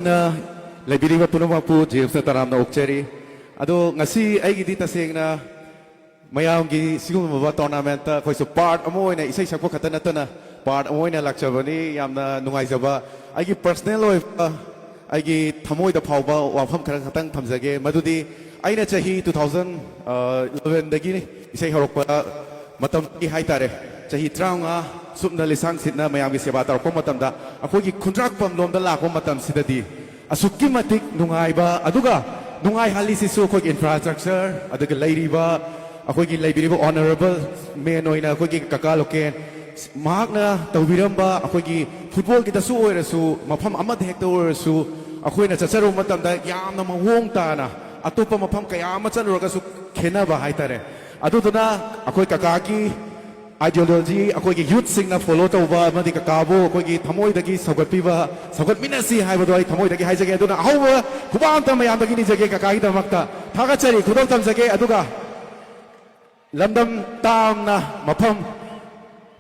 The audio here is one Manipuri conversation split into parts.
na laibiriba punumapu James na taram na okcheri ado ngasi aigidi tasengna mayamgi sigumaba tournament khoi su part amoina isai sakpo khatana tana part amoina lakchabani yamna nungaijaba aigi personal oi aigi thamoi da phawba wafam khara khatang thamjage madudi aina chahi 2011 dagi isai horokpa matam ki haitare chahi traunga subna lisang sitna mayamgi seba tar ko matamda akhogi khundrak pam lomda lakko matam sidadi asukki matik nungaiba aduga nungai hali sisu khoi infrastructure aduga lairiba akhogi laibiriba honorable men oina akhogi kaka loken mahakna tawbiramba akhogi football ki tasu oirasu mafam amad hekta oirasu akhoina chacharu matamda yamna mawong tana atopa mafam kaya ama chanuraga su khenaba haitare aduduna akhoi kaka ki ideology akhoi youth singna follow tawba madi kakabo akhoi thamoi dagi sagatpiba sagatminasi haibado ai thamoi dagi haijage aduna ahwa khubam tam yam dagi ni jage kaka gi damakta thagachari khudol tam jage aduga lamdam tamna mafam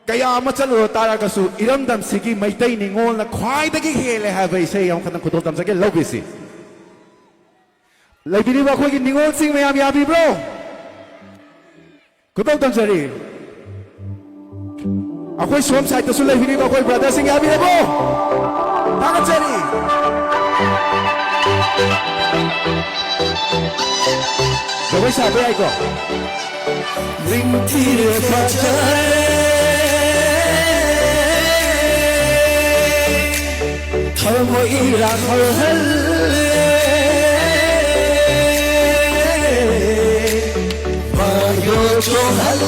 kaya ama chalu taragasu iramdam sigi maitai ningol na khwai dagi hele haba isai yam khatang khudol tam jage lobisi laibiriba akhoi gi ningol sing mayam yabi bro khudol tam jari akhoi som side to sulai bini akhoi brother sing abi lebo tangan cari jawai sabe ai ko ring tire fatare thamoi ira khol hal ma yo cho hal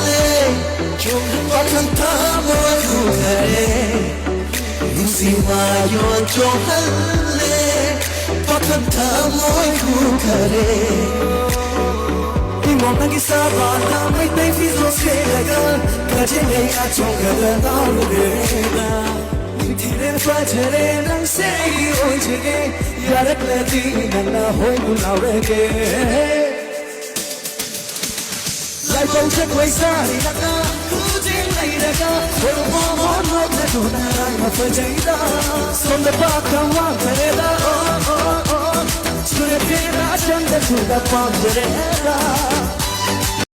Bakın tamu kukare Nusima yon chohalle Bakın tamu kukare Imam nagi sabana May tay fizo selaga Kajene achong kalana lugera Tire fajare nang segi ojege Yarak lati nana hoy bulawege Life on check way sari laka Kujin nahi laka Thoro mon mo na dona ma fajaida Som the back and one kareda oh oh oh Sure tera chanda chuda pam jareda